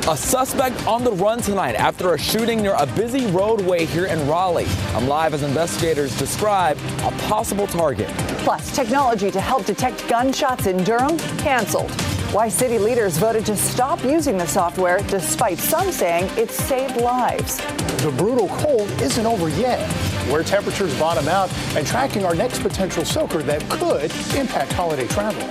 A suspect on the run tonight after a shooting near a busy roadway here in Raleigh. I'm live as investigators describe a possible target. Plus, technology to help detect gunshots in Durham canceled. Why city leaders voted to stop using the software despite some saying it saved lives. The brutal cold isn't over yet. Where temperatures bottom out and tracking our next potential soaker that could impact holiday travel.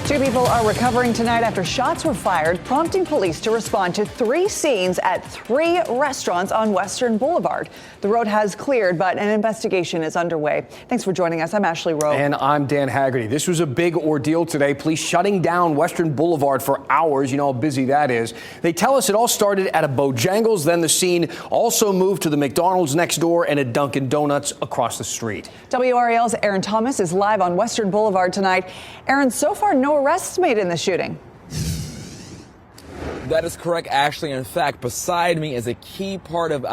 2 people are recovering tonight after shots were fired, prompting police to respond to 3 scenes at 3 restaurants on Western Boulevard. The road has cleared, but an investigation is underway. Thanks for joining us. I'm Ashley Rowe. And I'm Dan Haggerty. This was a big ordeal today. Police shutting down Western Boulevard for hours. You know how busy that is. They tell us it all started at a Bojangles. Then the scene also moved to the McDonald's next door and a Dunkin' Donuts across the street. WRAL's Aaron Thomas is live on Western Boulevard tonight. Aaron, so far no arrests made in the shooting. That is correct, Ashley. In fact, beside me is a key part of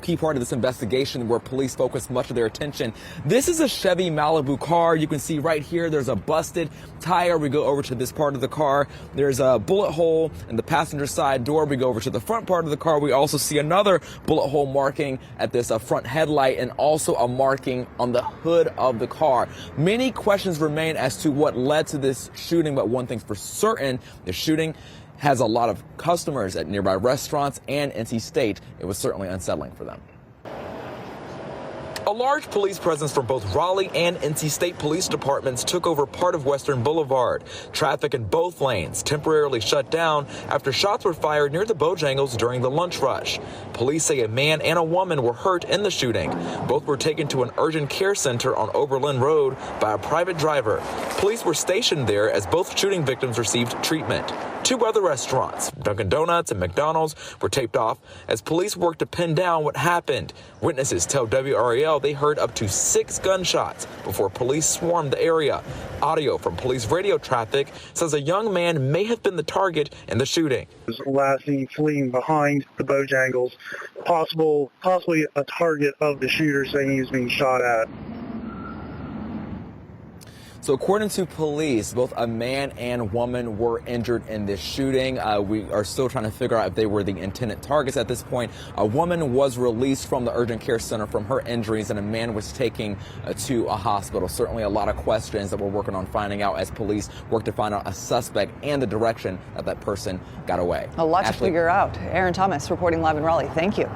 key part of this investigation where police focus much of their attention. This is a Chevy Malibu car. You can see right here there's a busted tire. We go over to this part of the car. There's a bullet hole in the passenger side door. We go over to the front part of the car. We also see another bullet hole marking at this front headlight and also a marking on the hood of the car. Many questions remain as to what led to this shooting, but one thing's for certain, the shooting has a lot of customers at nearby restaurants and NC State. It was certainly unsettling for them. A large police presence from both Raleigh and NC State police departments took over part of Western Boulevard. Traffic in both lanes temporarily shut down after shots were fired near the Bojangles during the lunch rush. Police say a man and a woman were hurt in the shooting. Both were taken to an urgent care center on Oberlin Road by a private driver. Police were stationed there as both shooting victims received treatment. 2 other restaurants, Dunkin' Donuts and McDonald's, were taped off as police worked to pin down what happened. Witnesses tell WRAL they heard up to 6 gunshots before police swarmed the area. Audio from police radio traffic says a young man may have been the target in the shooting. Last seen fleeing behind the Bojangles, possibly a target of the shooter, saying he was being shot at. So according to police, both a man and woman were injured in this shooting. We are still trying to figure out if they were the intended targets at this point. A woman was released from the urgent care center from her injuries, and a man was taken to a hospital. Certainly a lot of questions that we're working on finding out as police work to find out a suspect and the direction that person got away. A lot to figure out. Aaron Thomas reporting live in Raleigh. Thank you.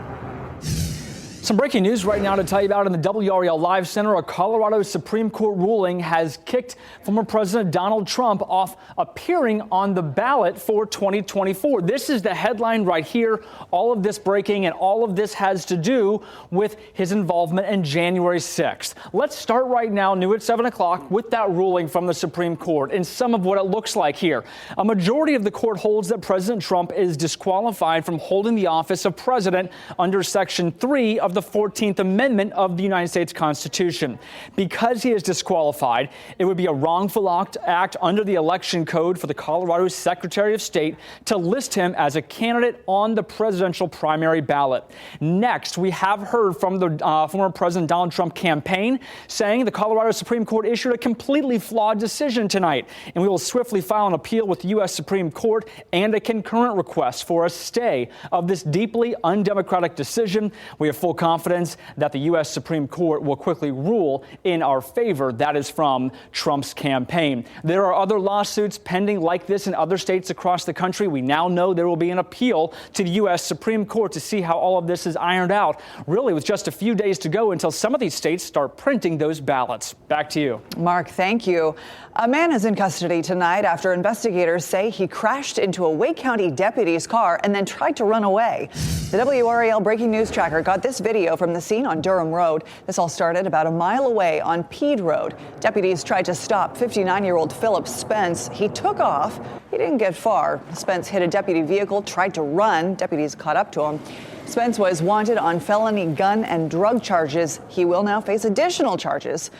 Some breaking news right now to tell you about in the WRAL Live Center. A Colorado Supreme Court ruling has kicked former President Donald Trump off appearing on the ballot for 2024. This is the headline right here. All of this breaking, and all of this has to do with his involvement in January 6th. Let's start right now, new at 7 o'clock, with that ruling from the Supreme Court and some of what it looks like here. A majority of the court holds that President Trump is disqualified from holding the office of president under Section 3 of the 14th Amendment of the United States Constitution. Because he is disqualified, it would be a wrongful act under the election code for the Colorado Secretary of State to list him as a candidate on the presidential primary ballot. Next, we have heard from the former President Donald Trump campaign saying the Colorado Supreme Court issued a completely flawed decision tonight, and we will swiftly file an appeal with the U.S. Supreme Court and a concurrent request for a stay of this deeply undemocratic decision. We have full confidence that the U.S. Supreme Court will quickly rule in our favor. That is from Trump's campaign. There are other lawsuits pending like this in other states across the country. We now know there will be an appeal to the U.S. Supreme Court to see how all of this is ironed out, really with just a few days to go until some of these states start printing those ballots. Back to you. Mark, thank you. A man is in custody tonight after investigators say he crashed into a Wake County deputy's car and then tried to run away. The WRAL breaking news tracker got this video from the scene on Durham Road. This all started about a mile away on Peed Road. Deputies tried to stop 59-year-old Philip Spence. He took off. He didn't get far. Spence hit a deputy vehicle, tried to run. Deputies caught up to him. Spence was wanted on felony gun and drug charges. He will now face additional charges.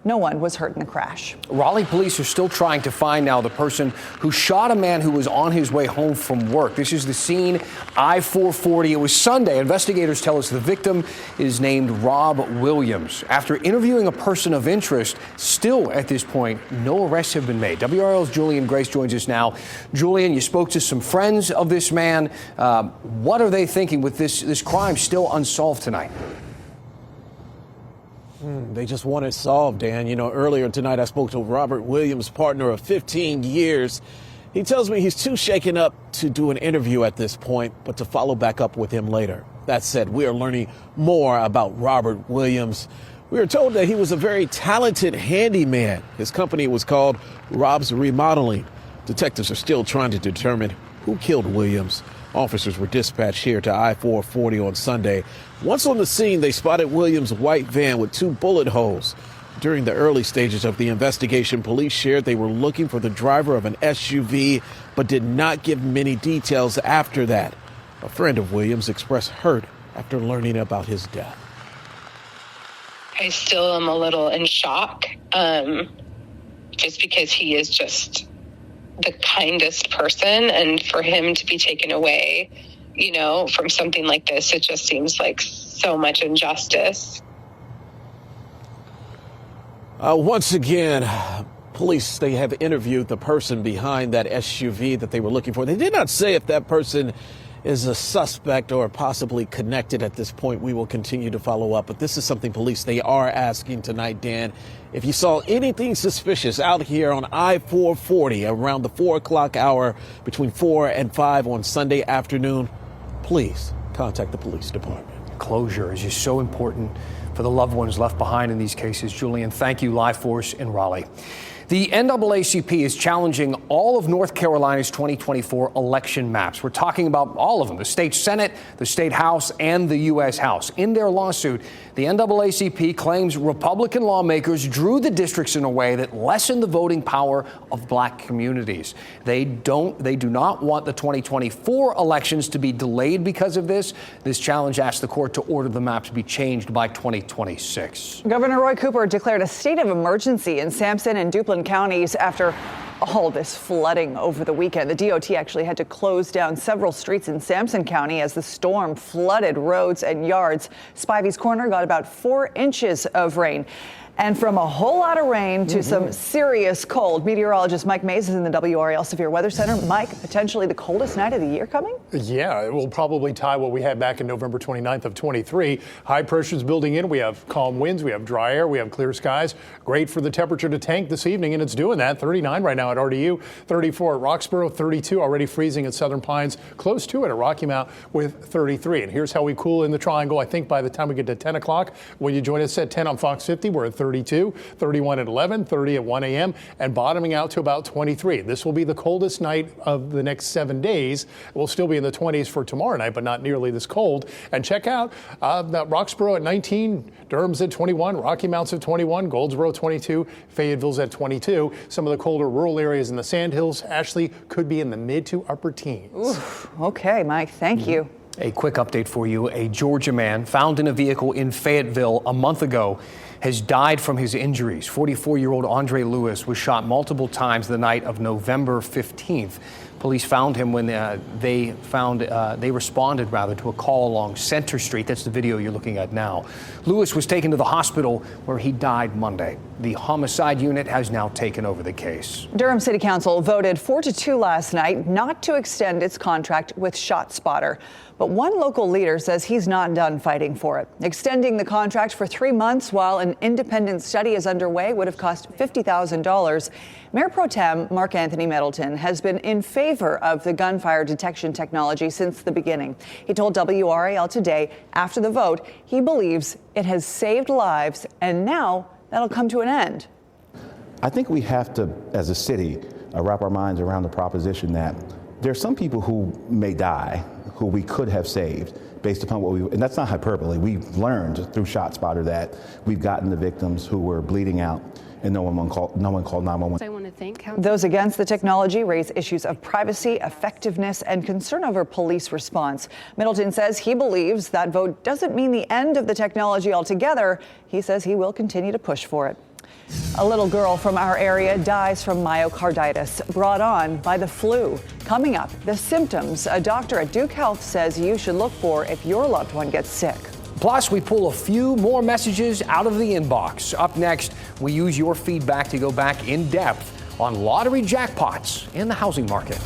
No one was hurt in the crash. Raleigh police are still trying to find now the person who shot a man who was on his way home from work. This is the scene, I-440. It was Sunday. Investigators tell us the victim is named Rob Williams. After interviewing a person of interest, still at this point, no arrests have been made. WRAL's Julian Grace joins us now. Julian, you spoke to some friends of this man. What are they thinking with this crime still unsolved tonight? They just want it solved, Dan. You know, earlier tonight I spoke to Robert Williams, partner of 15 years. He tells me he's too shaken up to do an interview at this point, but to follow back up with him later. That said, we are learning more about Robert Williams. We were told that he was a very talented handyman. His company was called Rob's Remodeling. Detectives are still trying to determine who killed Williams. Officers were dispatched here to I-440 on Sunday. Once on the scene, they spotted Williams' white van with 2 bullet holes. During the early stages of the investigation, police shared they were looking for the driver of an SUV, but did not give many details after that. A friend of Williams expressed hurt after learning about his death. I still am a little in shock, just because he is just the kindest person, and for him to be taken away, you know, from something like this, it just seems like so much injustice. Once again, police, they have interviewed the person behind that SUV that they were looking for. They did not say if that person is a suspect or possibly connected at this point. We will continue to follow up. But this is something police, they are asking tonight, Dan. If you saw anything suspicious out here on I-440 around the 4 o'clock hour between 4 and 5 on Sunday afternoon, please contact the police department. Closure is just so important for the loved ones left behind in these cases. Julian, thank you, live for us in Raleigh. The NAACP is challenging all of North Carolina's 2024 election maps. We're talking about all of them, the state Senate, the state House, and the U.S. House. In their lawsuit, the NAACP claims Republican lawmakers drew the districts in a way that lessened the voting power of black communities. They do not want the 2024 elections to be delayed because of this. This challenge asks the court to order the map to be changed by 2026. Governor Roy Cooper declared a state of emergency in Sampson and Duplin counties after all this flooding over the weekend. The DOT actually had to close down several streets in Sampson County as the storm flooded roads and yards. Spivey's Corner got about 4 inches of rain. And from a whole lot of rain to some serious cold, meteorologist Mike Mays is in the WRAL Severe Weather Center. Mike, potentially the coldest night of the year coming? Yeah, it will probably tie what we had back in November 29th of 23. High pressure's building in. We have calm winds. We have dry air. We have clear skies. Great for the temperature to tank this evening, and it's doing that. 39 right now at RDU, 34 at Roxborough, 32 already freezing at Southern Pines, close to it at Rocky Mount with 33. And here's how we cool in the triangle. I think by the time we get to 10 o'clock, when you join us at 10 on Fox 50, we're at 32, 31 at 11, 30 at 1 a.m., and bottoming out to about 23. This will be the coldest night of the next 7 days. We'll still be in the 20s for tomorrow night, but not nearly this cold. And check out Roxborough at 19, Durham's at 21, Rocky Mount's at 21, Goldsboro 22, Fayetteville's at 22. Some of the colder rural areas in the Sandhills, Ashley, could be in the mid to upper teens. Oof. Okay, Mike, thank you. A quick update for you. A Georgia man found in a vehicle in Fayetteville a month ago has died from his injuries. 44-year-old Andre Lewis was shot multiple times the night of November 15th. Police found him when they responded to a call along Center Street. That's the video you're looking at now. Lewis was taken to the hospital where he died Monday. The homicide unit has now taken over the case. Durham City Council voted 4-2 last night not to extend its contract with ShotSpotter. But one local leader says he's not done fighting for it. Extending the contract for 3 months while an independent study is underway would have cost $50,000. Mayor Pro Tem Mark Anthony Middleton has been in favor of the gunfire detection technology since the beginning. He told WRAL today after the vote he believes it has saved lives, and now that'll come to an end. I think we have to, as a city, wrap our minds around the proposition that there are some people who may die who we could have saved based upon and that's not hyperbole. We've learned through ShotSpotter that we've gotten the victims who were bleeding out and no one called 911. I want to thank those against the technology raise issues of privacy, effectiveness, and concern over police response. Middleton says he believes that vote doesn't mean the end of the technology altogether. He says he will continue to push for it. A little girl from our area dies from myocarditis brought on by the flu. Coming up, the symptoms a doctor at Duke Health says you should look for if your loved one gets sick. Plus, we pull a few more messages out of the inbox. Up next, we use your feedback to go back in depth on lottery jackpots and the housing market.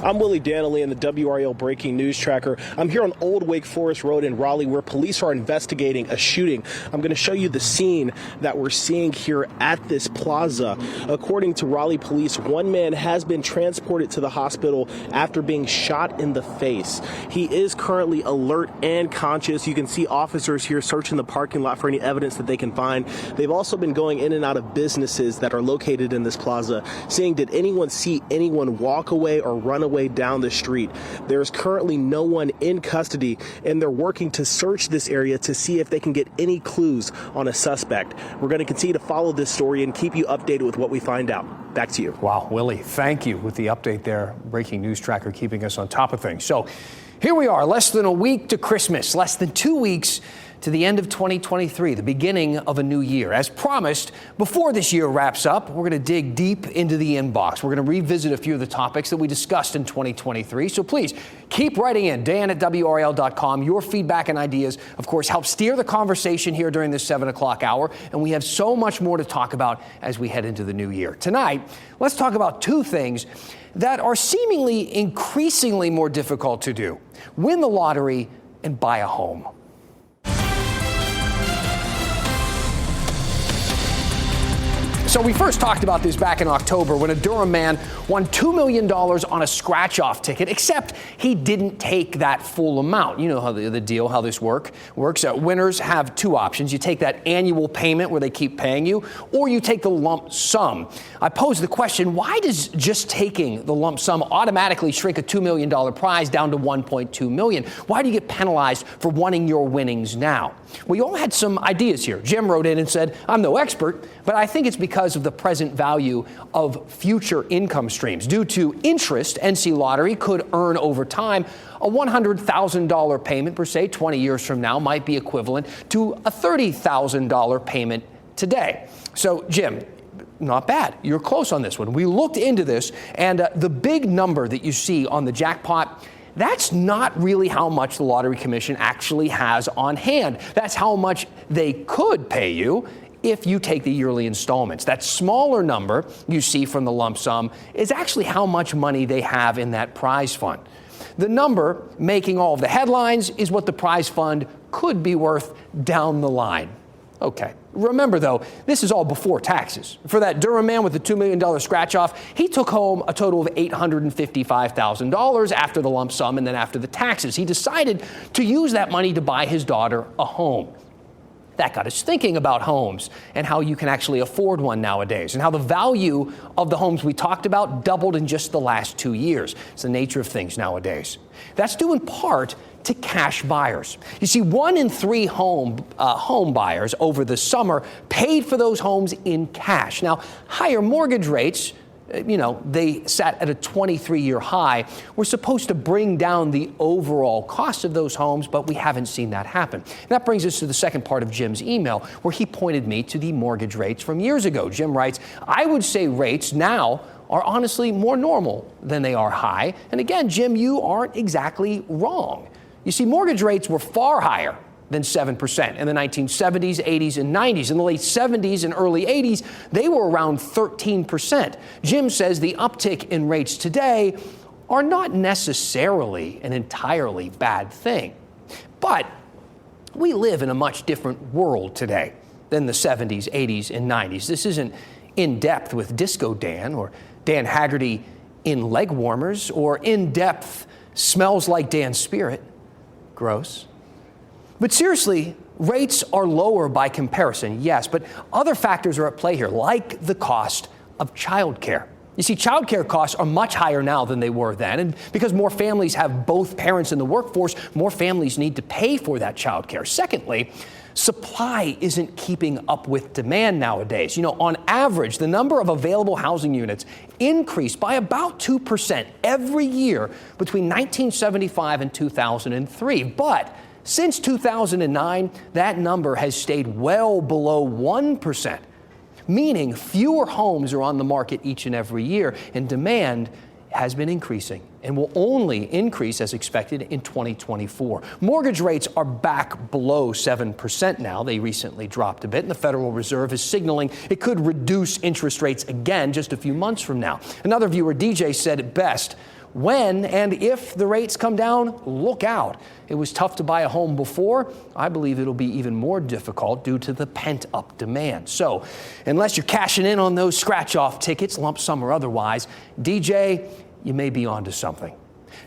I'm Willie Danley in the WRAL Breaking News Tracker. I'm here on Old Wake Forest Road in Raleigh where police are investigating a shooting. I'm going to show you the scene that we're seeing here at this plaza. According to Raleigh police, one man has been transported to the hospital after being shot in the face. He is currently alert and conscious. You can see officers here searching the parking lot for any evidence that they can find. They've also been going in and out of businesses that are located in this plaza, seeing did anyone see anyone walk away or run away down the street. There's currently no one in custody, and they're working to search this area to see if they can get any clues on a suspect. We're going to continue to follow this story and keep you updated with what we find out. Back to you. Wow, Willie, thank you with the update there. Breaking News Tracker keeping us on top of things. So here we are, less than a week to Christmas, less than 2 weeks to the end of 2023, the beginning of a new year. As promised, before this year wraps up, we're going to dig deep into the inbox. We're going to revisit a few of the topics that we discussed in 2023. So please keep writing in, dan@WRAL.com. Your feedback and ideas, of course, help steer the conversation here during this 7 o'clock hour. And we have so much more to talk about as we head into the new year. Tonight, let's talk about two things that are seemingly increasingly more difficult to do: win the lottery and buy a home. So we first talked about this back in October when a Durham man won $2 million on a scratch-off ticket, except he didn't take that full amount. You know how the deal, how this works. Winners have two options. You take that annual payment where they keep paying you, or you take the lump sum. I pose the question, why does just taking the lump sum automatically shrink a $2 million prize down to $1.2 million? Why do you get penalized for wanting your winnings now? Well, you all had some ideas here. Jim wrote in and said, I'm no expert, but I think it's because of the present value of future income streams. Due to interest, NC Lottery could earn over time. A $100,000 payment per se 20 years from now might be equivalent to a $30,000 payment today. So, Jim, not bad. You're close on this one. We looked into this, and the big number that you see on the jackpot, that's not really how much the Lottery Commission actually has on hand. That's how much they could pay you if you take the yearly installments. That smaller number you see from the lump sum is actually how much money they have in that prize fund. The number making all of the headlines is what the prize fund could be worth down the line. Okay. Remember, though, this is all before taxes. For that Durham man with the $2 million scratch-off, he took home a total of $855,000 after the lump sum and then after the taxes. He decided to use that money to buy his daughter a home. That got us thinking about homes and how you can actually afford one nowadays, and how the value of the homes we talked about doubled in just the last 2 years. It's the nature of things nowadays. That's due in part to cash buyers. You see, 1 in 3 home buyers over the summer paid for those homes in cash. Now, higher mortgage rates, they sat at a 23-year high. We're supposed to bring down the overall cost of those homes, but we haven't seen that happen. And that brings us to the second part of Jim's email, where he pointed me to the mortgage rates from years ago. Jim writes, I would say rates now are honestly more normal than they are high. And again, Jim, you aren't exactly wrong. You see, mortgage rates were far higher than 7% in the 1970s, 80s, and 90s. In the late 70s and early 80s, they were around 13%. Jim says the uptick in rates today are not necessarily an entirely bad thing. But we live in a much different world today than the 70s, 80s, and 90s. This isn't in depth with Disco Dan or Dan Haggerty in leg warmers or in depth smells like Dan's spirit. Gross. But seriously, rates are lower by comparison, yes, but other factors are at play here, like the cost of childcare. You see, childcare costs are much higher now than they were then, and because more families have both parents in the workforce, more families need to pay for that childcare. Secondly, Supply isn't keeping up with demand nowadays. You know, on average, the number of available housing units increased by about 2% every year between 1975 and 2003. But since 2009, that number has stayed well below 1%, meaning fewer homes are on the market each and every year, and demand has been increasing and will only increase as expected in 2024. Mortgage rates are back below 7% now. They recently dropped a bit, and the Federal Reserve is signaling it could reduce interest rates again just a few months from now. Another viewer, DJ, said it best: when and if the rates come down, look out. It was tough to buy a home before. I believe it'll be even more difficult due to the pent-up demand. So, unless you're cashing in on those scratch-off tickets, lump sum or otherwise, DJ, you may be onto something.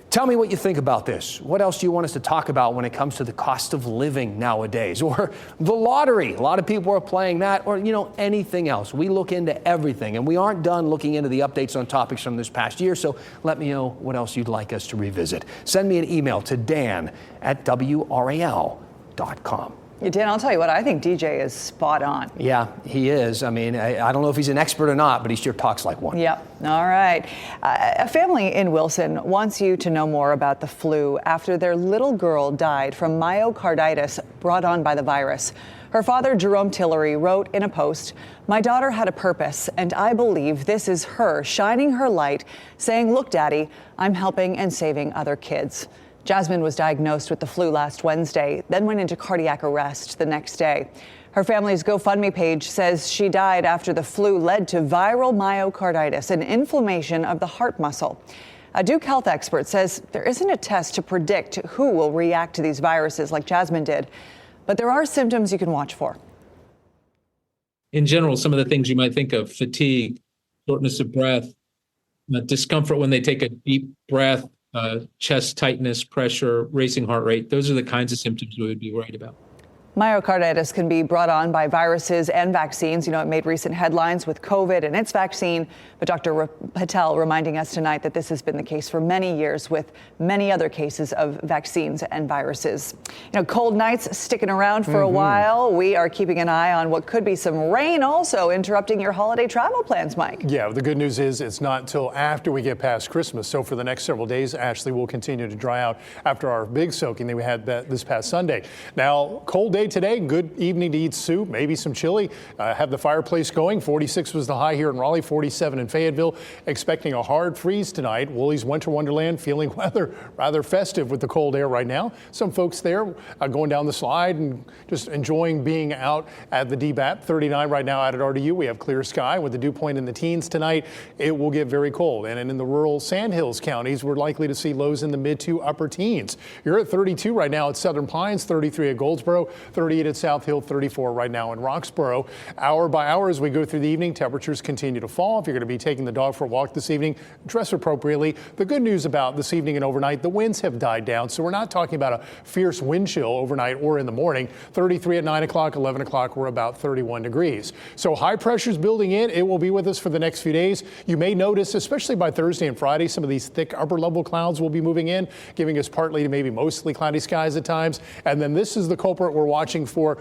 Tell me what you think about this. What else do you want us to talk about when it comes to the cost of living nowadays, or the lottery? A lot of people are playing that, or, you know, anything else. We look into everything, and we aren't done looking into the updates on topics from this past year, so let me know what else you'd like us to revisit. Send me an email to dan@WRAL.com. Yeah, Dan, I'll tell you what, I think DJ is spot on. Yeah, he is. I mean, I don't know if he's an expert or not, but he sure talks like one. Yep. All right. A family in Wilson wants you to know more about the flu after their little girl died from myocarditis brought on by the virus. Her father, Jerome Tillery, wrote in a post, "My daughter had a purpose, and I believe this is her shining her light, saying, 'Look, Daddy, I'm helping and saving other kids.'" Jasmine was diagnosed with the flu last Wednesday, then went into cardiac arrest the next day. Her family's GoFundMe page says she died after the flu led to viral myocarditis, an inflammation of the heart muscle. A Duke health expert says there isn't a test to predict who will react to these viruses like Jasmine did, but there are symptoms you can watch for. In general, some of the things you might think of: fatigue, shortness of breath, discomfort when they take a deep breath, chest tightness, pressure, racing heart rate. Those are the kinds of symptoms we would be worried about. Myocarditis can be brought on by viruses and vaccines. You know, it made recent headlines with COVID and its vaccine. But Dr. Patel reminding us tonight that this has been the case for many years with many other cases of vaccines and viruses. You know, cold nights sticking around for a while. We are keeping an eye on what could be some rain also interrupting your holiday travel plans, Mike. Yeah, the good news is it's not until after we get past Christmas. So for the next several days, Ashley, will continue to dry out after our big soaking that we had this past Sunday. Now, cold day today, good evening to eat soup, maybe some chili, have the fireplace going. 46 was the high here in Raleigh, 47 in Fayetteville. Expecting a hard freeze tonight. Wooley's Winter Wonderland feeling rather festive with the cold air right now. Some folks there going down the slide and just enjoying being out at the DBAP. 39 right now out at RDU. We have clear sky with the dew point in the teens tonight. It will get very cold. And in the rural Sandhills counties, we're likely to see lows in the mid to upper teens. You're at 32 right now at Southern Pines, 33 at Goldsboro, 38 at South Hill, 34 right now in Roxboro. Hour by hour as we go through the evening, temperatures continue to fall. If you're going to be taking the dog for a walk this evening, dress appropriately. The good news about this evening and overnight, the winds have died down, so we're not talking about a fierce wind chill overnight or in the morning. 33 at 9 o'clock, 11 o'clock, we're about 31 degrees. So high pressure's building in. It will be with us for the next few days. You may notice, especially by Thursday and Friday, some of these thick upper level clouds will be moving in, giving us partly to maybe mostly cloudy skies at times. And then this is the culprit we're watching for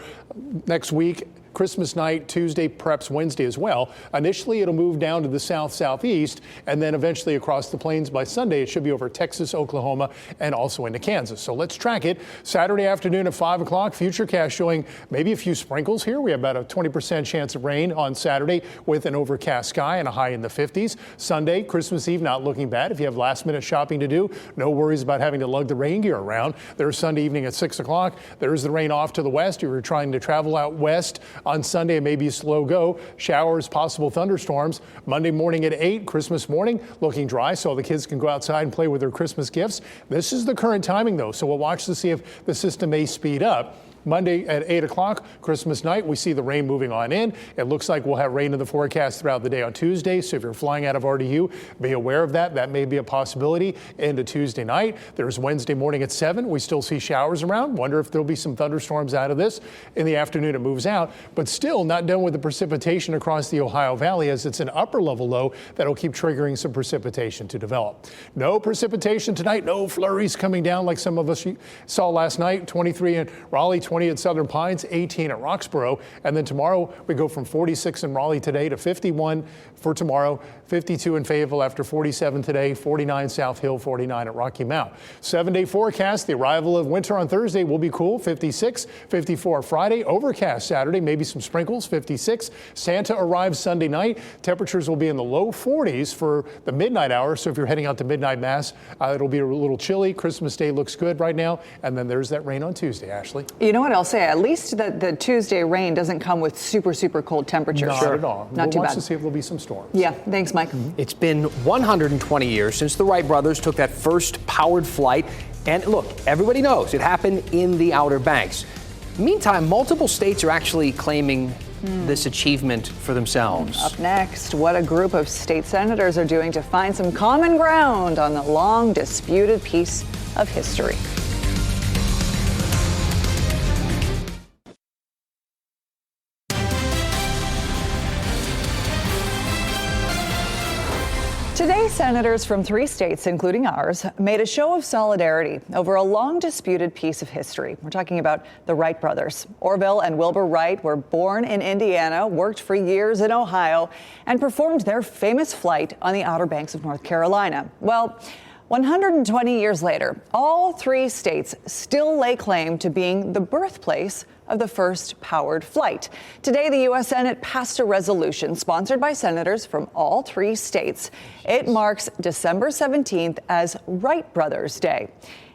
next week. Christmas night, Tuesday, perhaps Wednesday as well. Initially, it'll move down to the southeast, and then eventually across the plains by Sunday. It should be over Texas, Oklahoma, and also into Kansas. So let's track it. Saturday afternoon at 5 o'clock, Futurecast showing maybe a few sprinkles here. We have about a 20% chance of rain on Saturday with an overcast sky and a high in the 50s. Sunday, Christmas Eve, not looking bad. If you have last-minute shopping to do, no worries about having to lug the rain gear around. There's Sunday evening at 6 o'clock. There's the rain off to the west. If you're trying to travel out west, on Sunday, it may be a slow go. Showers, possible thunderstorms. Monday morning at 8, Christmas morning, looking dry so the kids can go outside and play with their Christmas gifts. This is the current timing, though, so we'll watch to see if the system may speed up. Monday at 8 o'clock, Christmas night, we see the rain moving on in. It looks like we'll have rain in the forecast throughout the day on Tuesday. So if you're flying out of RDU, be aware of that. That may be a possibility into Tuesday night. There's Wednesday morning at 7. We still see showers around. Wonder if there'll be some thunderstorms out of this. In the afternoon, it moves out, but still not done with the precipitation across the Ohio Valley, as it's an upper level low that'll keep triggering some precipitation to develop. No precipitation tonight. No flurries coming down like some of us saw last night. 23 in Raleigh, 20 at Southern Pines, 18 at Roxborough. And then tomorrow we go from 46 in Raleigh today to 51 for tomorrow, 52 in Fayetteville after 47 today, 49 South Hill, 49 at Rocky Mount. 7-day forecast, the arrival of winter on Thursday will be cool, 56, 54 Friday, overcast Saturday, maybe some sprinkles, 56. Santa arrives Sunday night. Temperatures will be in the low 40s for the midnight hour. So if you're heading out to midnight mass, it'll be a little chilly. Christmas Day looks good right now. And then there's that rain on Tuesday, Ashley. You know what I'll say? At least the Tuesday rain doesn't come with super, super cold temperatures. Not at all. Not too We'll bad. watch to see if there'll be some storms. Yeah, thanks, Mike. It's been 120 years since the Wright brothers took that first powered flight. And look, everybody knows it happened in the Outer Banks. Meantime, multiple states are actually claiming this achievement for themselves. Up next, what a group of state senators are doing to find some common ground on the long disputed piece of history. Today, senators from 3 states, including ours, made a show of solidarity over a long disputed piece of history. We're talking about the Wright brothers. Orville and Wilbur Wright were born in Indiana, worked for years in Ohio, and performed their famous flight on the Outer Banks of North Carolina. Well, 120 years later, all 3 states still lay claim to being the birthplace of the first powered flight. Today, the U.S. Senate passed a resolution sponsored by senators from all 3 states. It marks December 17th as Wright Brothers Day.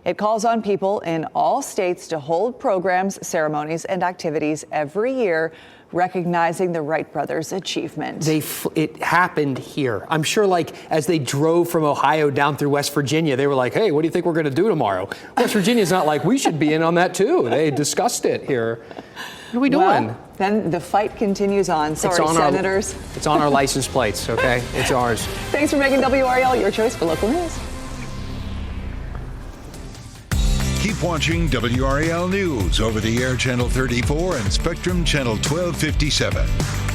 It calls on people in all states to hold programs, ceremonies, and activities every year recognizing the Wright brothers' achievement. It happened here. I'm sure, like, as they drove from Ohio down through West Virginia, they were like, hey, what do you think we're going to do tomorrow? West Virginia's not like, we should be in on that too. They discussed it here. What are we doing? Well, then the fight continues on. Sorry, senators. It's on our license plates, okay? It's ours. Thanks for making WRAL your choice for local news. Keep watching WRAL News over the air Channel 34 and Spectrum Channel 1257.